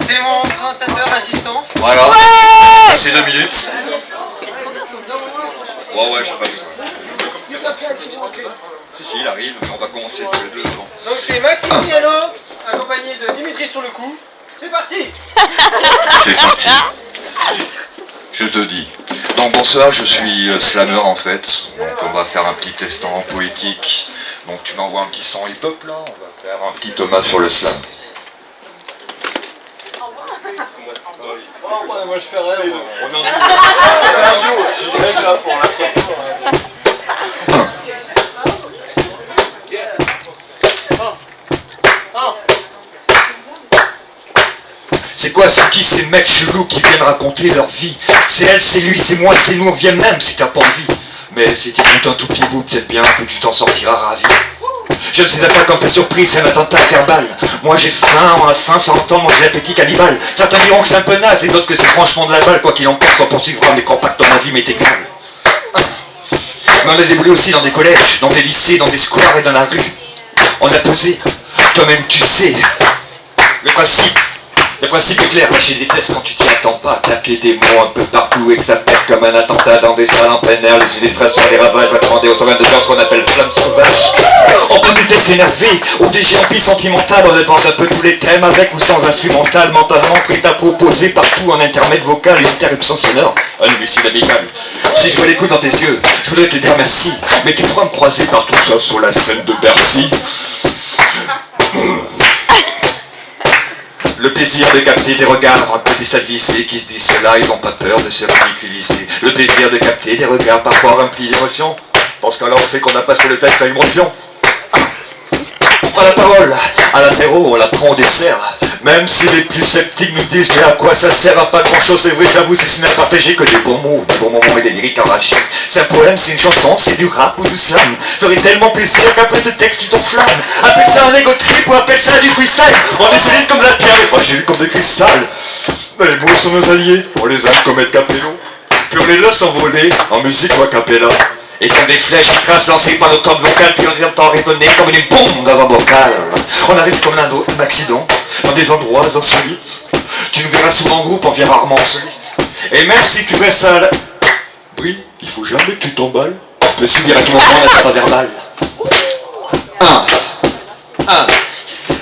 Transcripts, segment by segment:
C'est mon présentateur assistant. Voilà, c'est 2 minutes. Ouais, je passe. Si, il arrive, mais on va commencer tous les deux devant. Donc c'est Maxime Piano, accompagné de Dimitri sur le coup. C'est parti. C'est parti. Je te dis. Donc bonsoir, je suis slammer en fait. Donc on va faire un petit test en poétique. Donc tu m'envoies un petit son hip-hop là. On va faire un petit Thomas sur le slam. Moi je fais rien. On en Je suis même là pour la photo. C'est quoi, c'est qui ces mecs chelous qui viennent raconter leur vie? C'est elle, c'est lui, c'est moi, c'est nous, on vient même si t'as pas envie. Mais si t'écoutes un tout petit bout, peut-être bien que tu t'en sortiras ravi. Je ne sais pas quand t'es surprise, c'est un attentat verbal. Moi j'ai faim, on a faim sans entendre manger l'appétit cannibale. Certains diront que c'est un peu naze et d'autres que c'est franchement de la balle. Quoi qu'il en pense, on poursuivra mes compacts dans ma vie m'est égal. Mais on a déboulé aussi dans des collèges, dans des lycées, dans des squares et dans la rue. On a pesé, toi-même tu sais. Le principe est clair, lâcher des tests quand tu t'y attends pas, claquer des mots un peu partout et que ça pète comme un attentat dans des salles en plein air, les idées de fraises sur les ravages, va demander aux organes de genre ce qu'on appelle flamme sauvage. On peut des tests énervés, ou des chiampis sentimentales, on dépend un peu tous les thèmes avec ou sans instrumental, mentalement prêt à proposer partout en intermède vocal, une interruption sonore, un homicide amical. Si je vois l'écoute dans tes yeux, je voudrais te dire merci, mais tu pourras me croiser partout ça sur la scène de Bercy. Le plaisir de capter des regards un peu déstabilisés qui se disent cela, ils n'ont pas peur de se ridiculiser. Le plaisir de capter des regards parfois remplis d'émotion. Parce qu'alors on sait qu'on a passé le texte à émotion. On prend la parole, à l'apéro, on la prend au dessert. Même si les plus sceptiques nous disent mais à quoi ça sert à pas grand chose, c'est vrai, j'avoue, si ce n'est pas péché que des bons mots et des lyriques arrachés. C'est un poème, c'est une chanson, c'est du rap ou du slam. Ferait tellement plaisir qu'après ce texte tu t'enflammes. Appelle ça un ego trip ou appelle ça du freestyle. On est solide comme la pierre et fragile comme des cristals. Mais les mots sont nos alliés, on les aime comme être capello. Puis on les laisse s'envoler en musique ou a cappella. Et comme des flèches crasses lancées par nos cordes vocales, puis on les entend résonner comme une bombe dans un bocal. On arrive comme l'un d'autre, accident, dans des endroits insolites. Tu nous verras souvent en groupe, on vient rarement en soliste. Et même si tu restes à la... Oui, il faut jamais que tu t'emballes. Tu peux subir à tout moment un attentat verbal.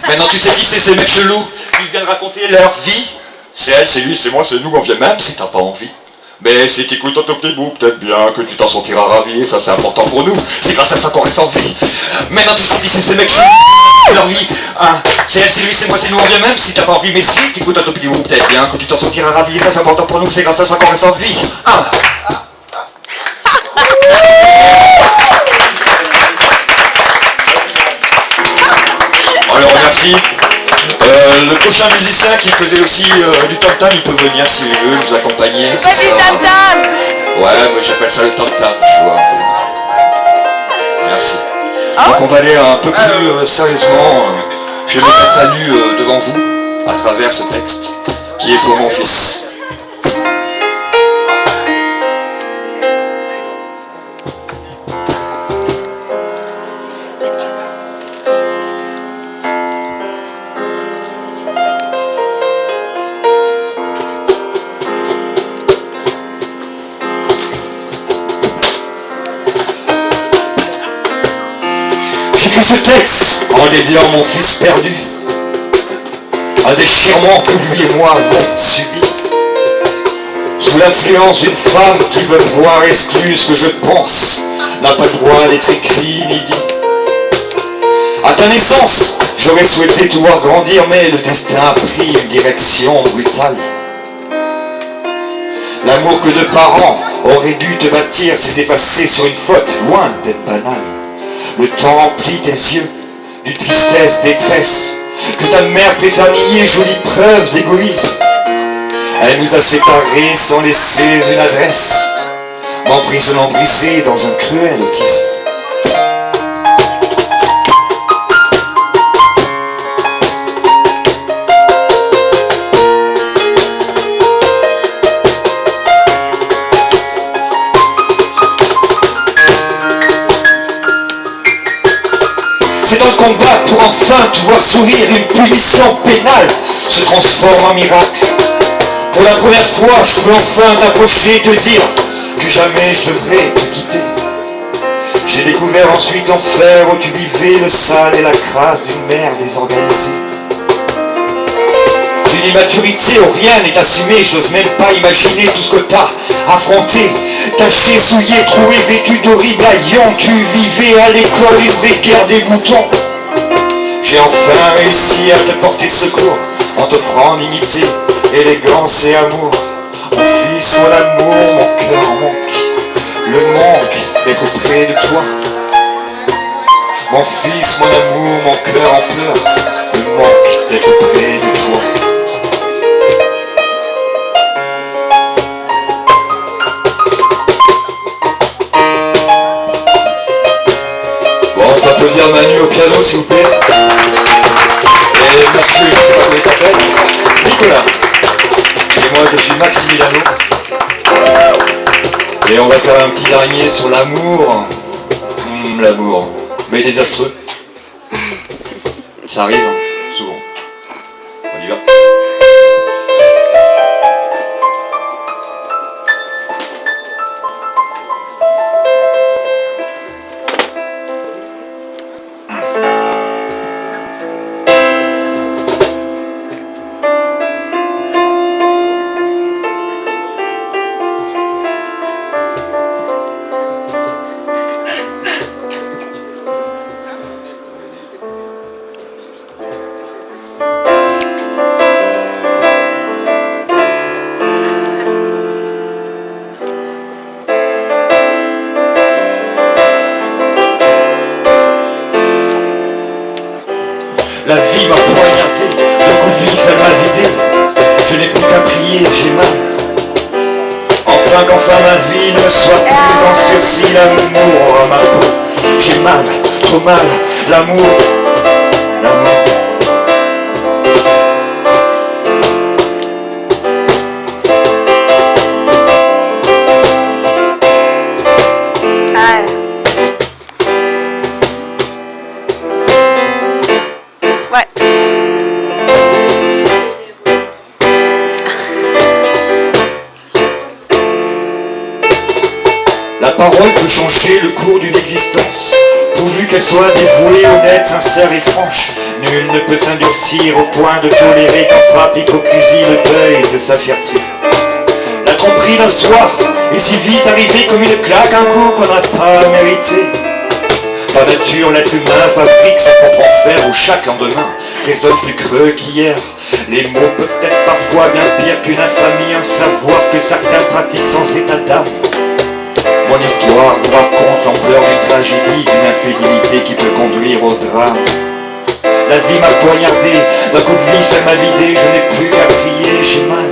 Maintenant tu sais qui c'est ces mecs chelous qui viennent raconter leur vie. C'est elle, c'est lui, c'est moi, c'est nous, on vient même si t'as pas envie. Mais si t'écoutes un tout petit bout, peut-être bien que tu t'en sentiras ravi, et ça c'est important pour nous, c'est grâce à ça qu'on reste en vie. Maintenant tu sais qui c'est ces mecs chelous, leur vie, c'est elle, c'est lui, c'est moi, c'est nous, on vient même si t'as pas envie, mais si t'écoutes un tout petit bout, peut-être bien que tu t'en sentiras ravi, et ça c'est important pour nous, c'est grâce à ça qu'on reste en vie. On le remercie. Le prochain musicien qui faisait aussi du tam-tam, il peut venir s'il veut nous accompagner. C'est pas du tam-tam. Ouais, moi j'appelle ça le tam-tam, tu vois. Merci. Donc on va aller un peu plus sérieusement. Je vais me mettre à nu devant vous, à travers ce texte, qui est pour mon fils. J'écris ce texte en dédiant mon fils perdu, un déchirement que lui et moi avons subi, sous l'influence d'une femme qui veut voir exclue ce que je pense, n'a pas le droit d'être écrit ni dit. À ta naissance, j'aurais souhaité te voir grandir, mais le destin a pris une direction brutale. L'amour que deux parents auraient dû te bâtir s'est effacé sur une faute, loin d'être banale. Le temps remplit tes yeux, d'une tristesse, détresse, que ta mère préfère nier, jolie preuve d'égoïsme. Elle nous a séparés sans laisser une adresse, m'emprisonnant brisé dans un cruel autisme. C'est dans le combat pour enfin pouvoir sourire, une punition pénale se transforme en miracle. Pour la première fois, je peux enfin t'approcher et te dire que jamais je devrais te quitter. J'ai découvert ensuite l'enfer où tu vivais, le sale et la crasse d'une mère désorganisée. D'une immaturité où rien n'est assumé, j'ose même pas imaginer tout ce que t'as affronté. Taché, souillé, troué, vêtu d'horribles haillons, tu vivais à l'école une vraie guerre des boutons. J'ai enfin réussi à te porter secours en t'offrant dignité, élégance et amour. Mon fils, mon amour, mon cœur manque, le manque d'être près de toi. Mon fils, mon amour, mon cœur en pleure, le manque d'être près de toi. Bon, on peut applaudir Manu au piano s'il vous plaît. Et monsieur, je sais pas comment il s'appelle, Nicolas. Et moi je suis Maximiliano. Et on va faire un petit dernier sur l'amour. L'amour. Mais désastreux. Ça arrive, hein, souvent. On y va. La vie m'a poignardé, le coup de vie, elle m'a vidé. Je n'ai plus qu'à prier, j'ai mal. Enfin qu'enfin ma vie ne soit plus en sursis, l'amour aura ma peau. J'ai mal, trop mal, l'amour, l'amour. Ouais. La parole peut changer le cours d'une existence, pourvu qu'elle soit dévouée, honnête, sincère et franche. Nul ne peut s'endurcir au point de tolérer qu'en frappe l'hypocrisie le deuil de sa fierté. La tromperie d'un soir est si vite arrivée comme une claque, un coup qu'on n'a pas mérité. Par nature, l'être humain fabrique son propre enfer où chaque lendemain résonne plus creux qu'hier. Les mots peuvent être parfois bien pires qu'une infamie, un savoir que certains pratiquent sans état d'âme. Mon histoire vous raconte l'ampleur d'une tragédie, d'une infidélité qui peut conduire au drame. La vie m'a poignardé, d'un coup de vie ça m'a vidé, je n'ai plus qu'à prier, j'ai mal.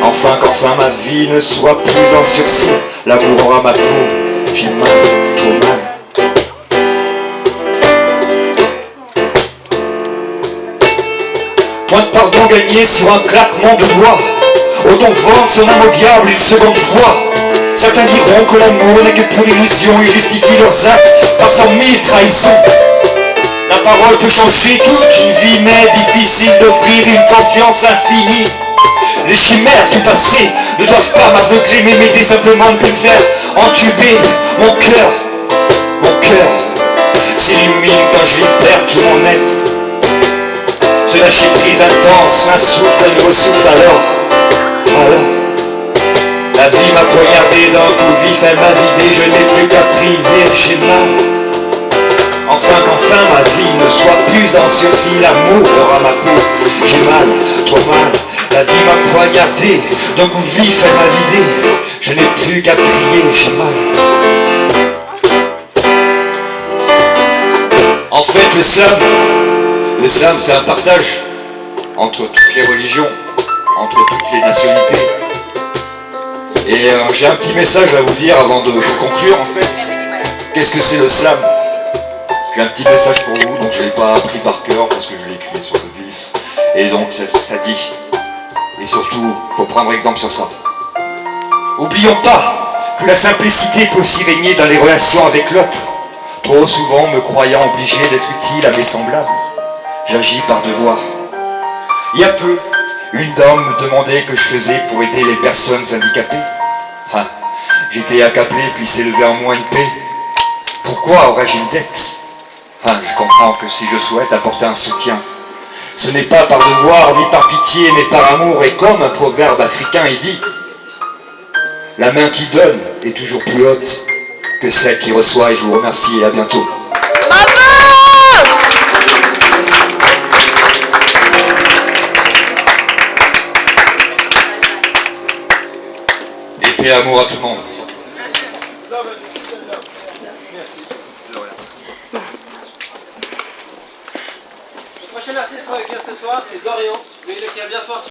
Enfin qu'enfin ma vie ne soit plus en sursis, l'amour aura ma peau, j'ai mal, trop mal. Point de pardon gagné sur un claquement de doigts. Autant vendre son âme au diable une seconde fois. Certains diront que l'amour n'est que pour illusion et justifient leurs actes par 100 000 trahisons. La parole peut changer toute une vie, mais difficile d'offrir une confiance infinie. Les chimères du passé ne doivent pas m'aveugler, mais m'aider simplement de me faire entuber mon cœur. Mon cœur s'illumine quand je libère tout mon être. Ce lâcher prise intense m'insuffle, elle me ressouffle alors. La vie m'a poignardé d'un coup vif, elle m'a vidé, je n'ai plus qu'à prier, j'ai mal. Enfin qu'enfin ma vie ne soit plus en sursis, l'amour aura ma peau, j'ai mal, trop mal. La vie m'a poignardé, d'un coup vif, elle m'a vidé, je n'ai plus qu'à prier, j'ai mal. Enfin L'islam, c'est un partage entre toutes les religions, entre toutes les nationalités. Et j'ai un petit message à vous dire avant de conclure, en fait. Qu'est-ce que c'est le slam? J'ai un petit message pour vous, donc je ne l'ai pas appris par cœur parce que je l'ai écrit sur le vif. Et donc ça dit, et surtout, il faut prendre exemple sur ça. Oublions pas que la simplicité peut aussi régner dans les relations avec l'autre. Trop souvent, me croyant obligé d'être utile à mes semblables, j'agis par devoir. Il y a peu, une dame me demandait que je faisais pour aider les personnes handicapées. Ah, j'étais accablé, puis s'est levé en moi une paix. Pourquoi aurais-je une dette? Ah, je comprends que si je souhaite apporter un soutien, ce n'est pas par devoir, ni par pitié, mais par amour. Et comme un proverbe africain est dit, la main qui donne est toujours plus haute que celle qui reçoit. Et je vous remercie et à bientôt. Et paix et amour à tout le monde. Le prochain artiste qu'on va écrire ce soir, c'est Dorian, mais il écrit bien fort.